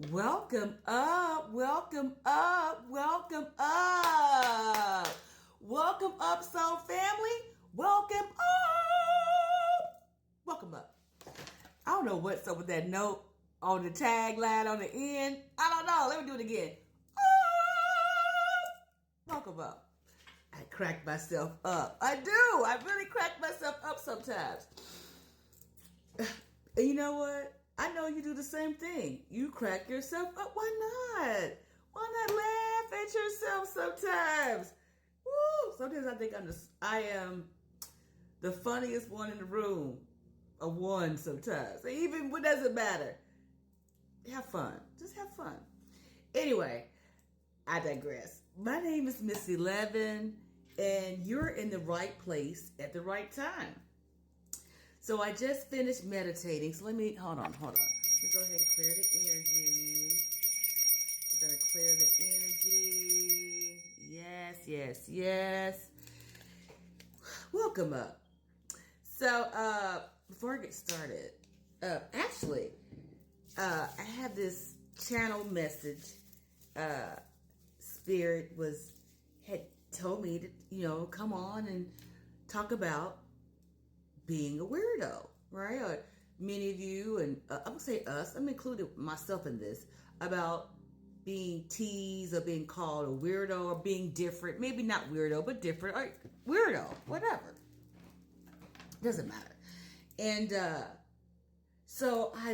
Welcome up, welcome up, welcome up. Welcome up, Soul Family. Welcome up. Welcome up. I don't know what's up with that note on the tagline on the end. I don't know. Let me do it again. Welcome up. I crack myself up. I do. I really crack myself up sometimes. And you know what? I know you do the same thing. You crack yourself up. Why not? Why not laugh at yourself sometimes? Woo! Sometimes I think I am the funniest one in the room. A one sometimes. Even what doesn't matter. Have fun. Just have fun. Anyway, I digress. My name is Miss 11, and you're in the right place at the right time. So I just finished meditating. So hold on. Let me go ahead and clear the energy. We're going to clear the energy. Yes. Welcome up. So before I get started, I have this channel message. Spirit had told me to, come on and talk about being a weirdo, right? Or many of you, and I would say us, I'm including myself in this, about being teased or being called a weirdo or being different. Maybe not weirdo, but different, or weirdo, whatever. Doesn't matter. And so I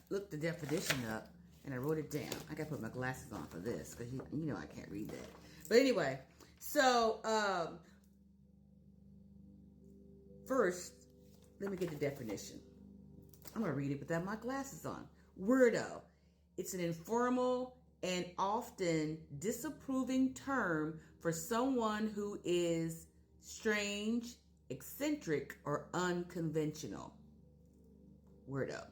looked the definition up and I wrote it down. I got to put my glasses on for this because you know I can't read that. But anyway, so first, let me get the definition. I'm going to read it without my glasses on. Weirdo. It's an informal and often disapproving term for someone who is strange, eccentric, or unconventional. Weirdo.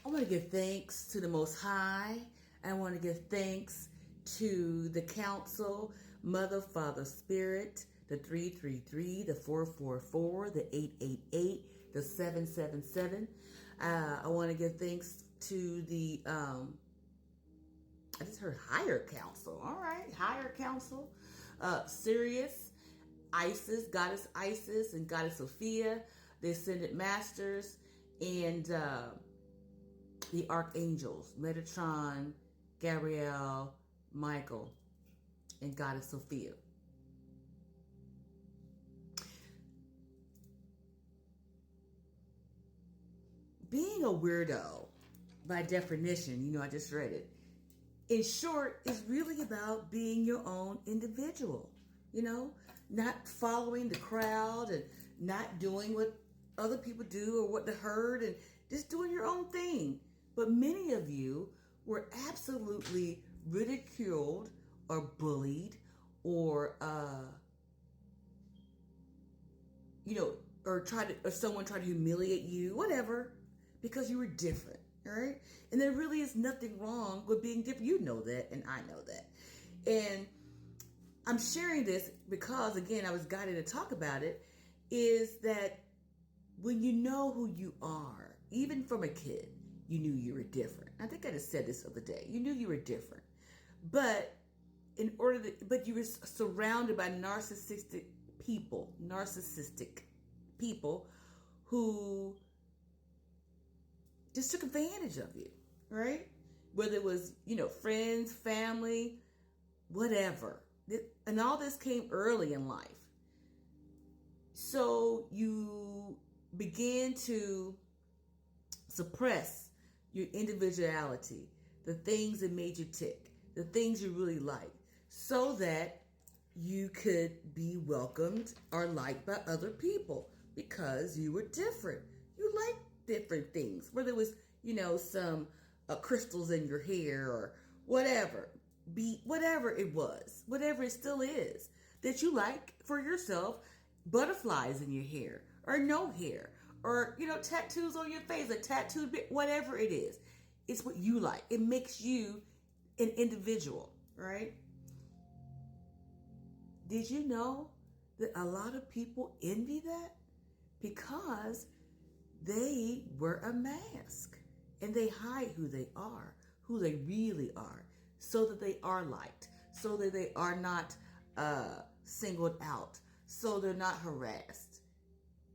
I want to give thanks to the Most High. I want to give thanks to the Council, Mother, Father, Spirit, the 333, the 444, the 888, the 777. I want to give thanks to the, I just heard Higher Council. All right, Higher Council. Sirius, Isis, Goddess Isis, and Goddess Sophia, the Ascended Masters, and the Archangels, Metatron, Gabriel, Michael, and Goddess Sophia. Being a weirdo, by definition, I just read it, in short, is really about being your own individual, not following the crowd and not doing what other people do or what the herd, and just doing your own thing. But many of you were absolutely ridiculed or bullied or, or someone tried to humiliate you, whatever, because you were different, all right? And there really is nothing wrong with being different. You know that, and I know that. And I'm sharing this because, again, I was guided to talk about it, is that when you know who you are, even from a kid, you knew you were different. I think I just said this the other day. You knew you were different. But but you were surrounded by narcissistic people who just took advantage of you, right? Whether it was, friends, family, whatever. And all this came early in life. So you began to suppress your individuality, the things that made you tick, the things you really liked, so that you could be welcomed or liked by other people because you were different. You liked different things, whether it was, some crystals in your hair or whatever, whatever it was, whatever it still is that you like for yourself, butterflies in your hair or no hair or, tattoos on your face, a tattooed bit, whatever it is. It's what you like. It makes you an individual, right? Did you know that a lot of people envy that? Because they wear a mask. And they hide who they really are, so that they are liked, so that they are not singled out, so they're not harassed.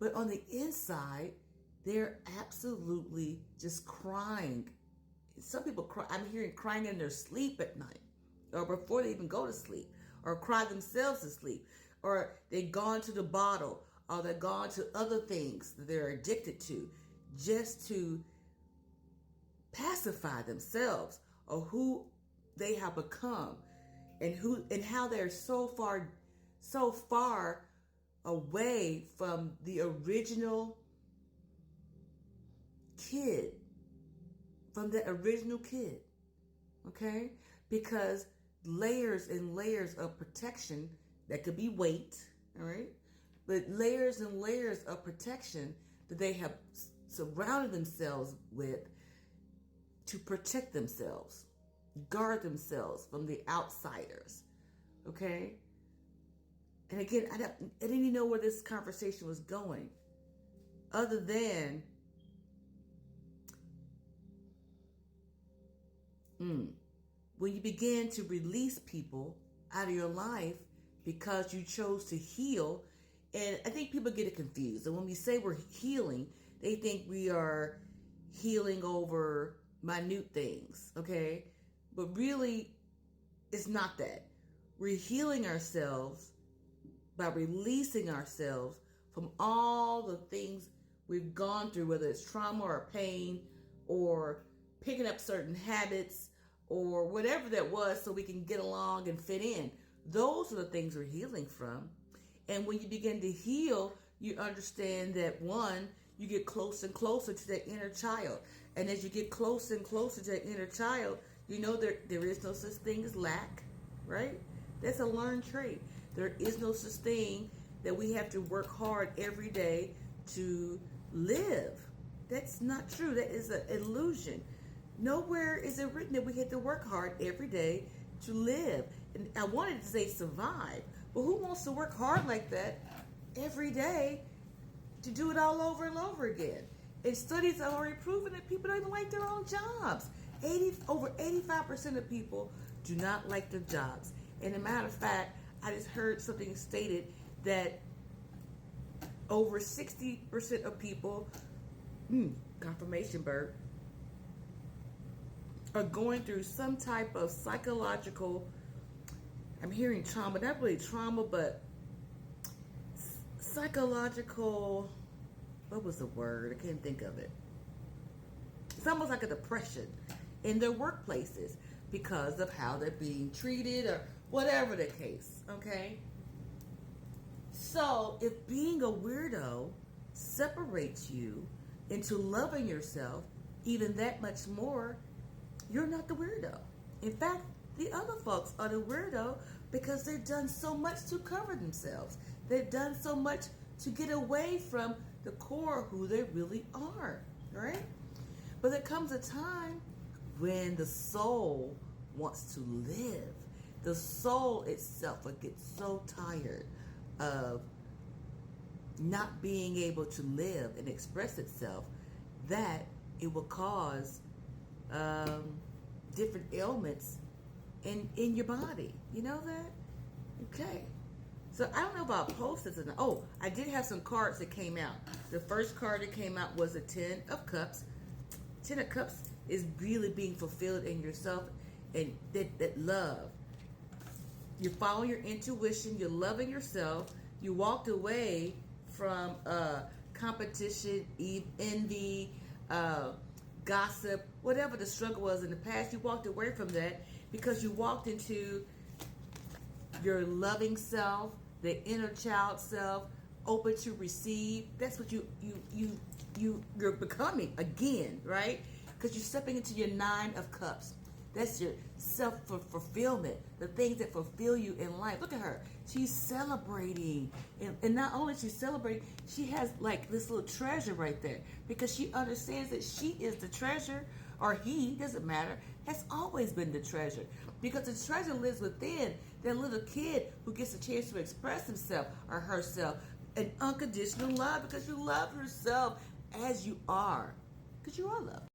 But on the inside, they're absolutely just crying. Some people cry. I'm hearing crying in their sleep at night, or before they even go to sleep, or cry themselves to sleep, or they've gone to the bottle, or they've gone to other things that they're addicted to, just to pacify themselves, or who they have become, and how they're so far away from the original kid, okay? Because layers and layers of protection, that could be weight, all right? But layers and layers of protection that they have surrounded themselves with to protect themselves, guard themselves from the outsiders, okay? And again, I didn't even know where this conversation was going, other than when you begin to release people out of your life because you chose to heal. And I think people get it confused. And when we say we're healing, they think we are healing over minute things, okay? But really, it's not that. We're healing ourselves by releasing ourselves from all the things we've gone through, whether it's trauma or pain, or picking up certain habits, or whatever that was, so we can get along and fit in. Those are the things we're healing from. And when you begin to heal, you understand that, one, you get closer and closer to that inner child. And as you get closer and closer to that inner child, you know there is no such thing as lack, right? That's a learned trait. There is no such thing that we have to work hard every day to live. That's not true. That is an illusion. Nowhere is it written that we have to work hard every day to live. And I wanted to say survive, but who wants to work hard like that every day to do it all over and over again? And studies have already proven that people don't even like their own jobs. Over 85% of people do not like their jobs. And as a matter of fact, I just heard something stated that over 60% of people, confirmation, Bert, are going through some type of psychological, I'm hearing trauma, not really trauma, but psychological, what was the word? I can't think of it. It's almost like a depression in their workplaces because of how they're being treated or whatever the case, okay? So if being a weirdo separates you into loving yourself even that much more, you're not the weirdo. In fact, the other folks are the weirdo because they've done so much to cover themselves. They've done so much to get away from the core of who they really are, right? But there comes a time when the soul wants to live. The soul itself will get so tired of not being able to live and express itself that it will cause different ailments in your body. You know that? Okay. So I don't know about post-its. Oh, I did have some cards that came out. The first card that came out was a 10 of Cups. 10 of Cups is really being fulfilled in yourself, and that love. You're following your intuition. You're loving yourself. You walked away from competition, envy, gossip, whatever the struggle was in the past. You walked away from that because you walked into your loving self, the inner child self, open to receive. That's what you're becoming again, right? Because you're stepping into your 9 of Cups. That's your self-fulfillment, the things that fulfill you in life. Look at her. She's celebrating. And not only she's celebrating, she has like this little treasure right there because she understands that she is the treasure, or he, doesn't matter, has always been the treasure. Because the treasure lives within that little kid who gets a chance to express himself or herself. An unconditional love because you love yourself as you are. Because you are loved.